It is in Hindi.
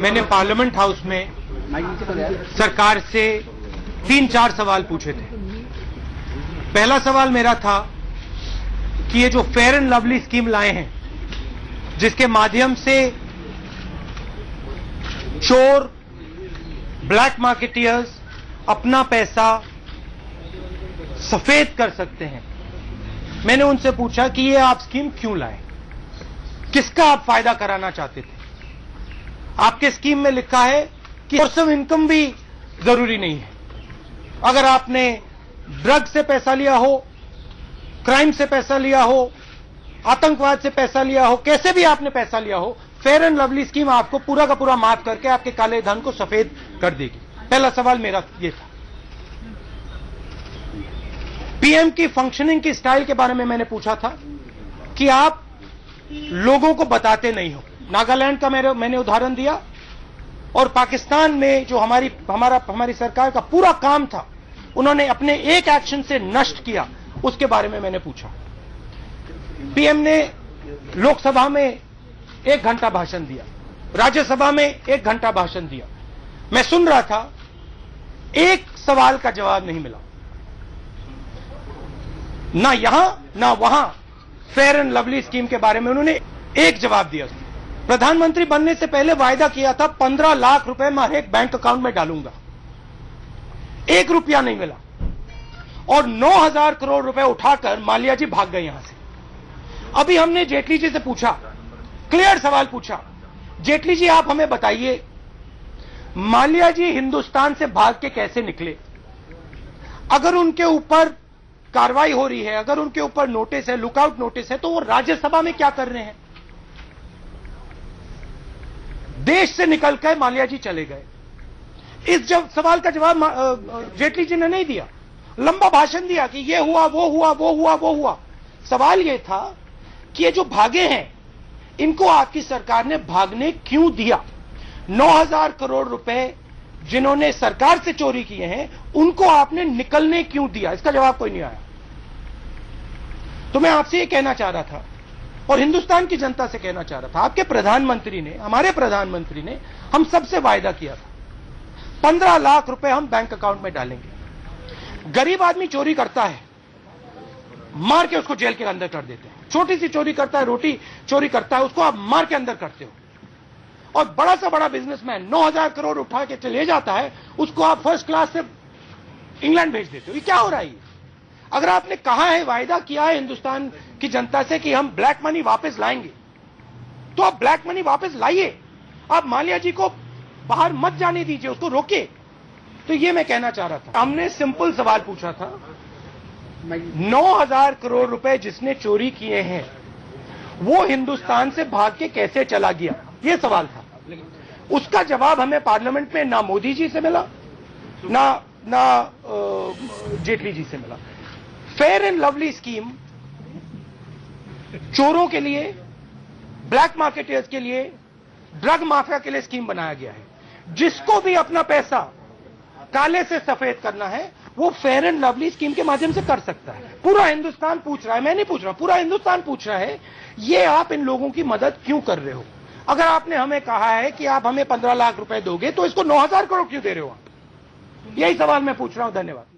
मैंने पार्लियामेंट हाउस में सरकार से 3-4 सवाल पूछे थे। पहला सवाल मेरा था कि ये जो फेयर एंड लवली स्कीम लाए हैं, जिसके माध्यम से चोर, ब्लैक मार्केटियर्स अपना पैसा सफेद कर सकते हैं, मैंने उनसे पूछा कि ये आप स्कीम क्यों लाए, किसका आप फायदा कराना चाहते थे। आपके स्कीम में लिखा है कि सोर्स ऑफ इनकम भी जरूरी नहीं है। अगर आपने ड्रग से पैसा लिया हो, क्राइम से पैसा लिया हो, आतंकवाद से पैसा लिया हो, कैसे भी आपने पैसा लिया हो, फेयर एंड लवली स्कीम आपको पूरा का पूरा माफ करके आपके काले धन को सफेद कर देगी। पहला सवाल मेरा ये था। पीएम की फंक्शनिंग की स्टाइल के बारे में मैंने पूछा था कि आप लोगों को बताते नहीं हो। नागालैंड का मैंने उदाहरण दिया, और पाकिस्तान में जो हमारी सरकार का पूरा काम था, उन्होंने अपने एक एक्शन से नष्ट किया, उसके बारे में मैंने पूछा। पीएम ने लोकसभा में 1 घंटा भाषण दिया, राज्यसभा में 1 घंटा भाषण दिया। मैं सुन रहा था, एक सवाल का जवाब नहीं मिला, ना यहां ना वहां। फेयर एंड लवली स्कीम के बारे में उन्होंने एक जवाब दिया। प्रधानमंत्री बनने से पहले वायदा किया था 15 लाख रुपए मैं हर एक बैंक अकाउंट में डालूंगा, 1 रुपया नहीं मिला, और 9,000 करोड़ रुपए उठाकर माल्या जी भाग गए यहां से। अभी हमने जेटली जी से पूछा, क्लियर सवाल पूछा, जेटली जी आप हमें बताइए, माल्या जी हिंदुस्तान से भाग के कैसे निकले? अगर उनके ऊपर कार्रवाई हो रही है, अगर उनके ऊपर नोटिस है, लुकआउट नोटिस है, तो वो राज्यसभा में क्या कर रहे हैं? देश से निकलकर माल्या जी चले गए। इस सवाल का जवाब जेटली जी ने नहीं दिया। लंबा भाषण दिया कि ये हुआ, वो हुआ, वो हुआ, वो हुआ। सवाल ये था कि ये जो भागे हैं, इनको आपकी सरकार ने भागने क्यों दिया? 9,000 करोड़ रुपए जिन्होंने सरकार से चोरी किए हैं, उनको आपने निकलने क्यों दिया? इसका जवाब कोई नहीं आया। तो मैं आपसे ये कहना चाह रहा था, और हिंदुस्तान की जनता से कहना चाह रहा था, आपके प्रधानमंत्री ने, हमारे प्रधानमंत्री ने हम सबसे वायदा किया था 15 लाख रुपए हम बैंक अकाउंट में डालेंगे। गरीब आदमी चोरी करता है, मार के उसको जेल के अंदर कर देते हैं। छोटी सी चोरी करता है, रोटी चोरी करता है, उसको आप मार के अंदर करते हो। और बड़ा सा बड़ा बिजनेसमैन 9,000 करोड़ उठा के चले जाता है, उसको आप फर्स्ट क्लास से इंग्लैंड भेज देते हो। ये क्या हो रहा है? अगर आपने कहा है, वायदा किया है हिंदुस्तान की जनता से कि हम ब्लैक मनी वापस लाएंगे, तो आप ब्लैक मनी वापस लाइए। आप माल्या जी को बाहर मत जाने दीजिए, उसको रोकिए। तो ये मैं कहना चाह रहा था। हमने सिंपल सवाल पूछा था, 9,000 करोड़ रुपए जिसने चोरी किए हैं, वो हिंदुस्तान से भाग के कैसे चला गया? ये सवाल था। उसका जवाब हमें पार्लियामेंट में ना मोदी जी से मिला, ना जेटली जी से मिला। फेयर एंड लवली स्कीम चोरों के लिए, ब्लैक मार्केटर्स के लिए, ड्रग माफिया के लिए स्कीम बनाया गया है। जिसको भी अपना पैसा काले से सफेद करना है, वो फेयर एंड लवली स्कीम के माध्यम से कर सकता है। पूरा हिंदुस्तान पूछ रहा है, मैं नहीं पूछ रहा, पूरा हिंदुस्तान पूछ रहा है, ये आप इन लोगों की मदद क्यों कर रहे हो? अगर आपने हमें कहा है कि आप हमें 15 लाख रुपए दोगे, तो इसको 9,000 करोड़ क्यों दे रहे हो आप? यही सवाल मैं पूछ रहा हूं। धन्यवाद।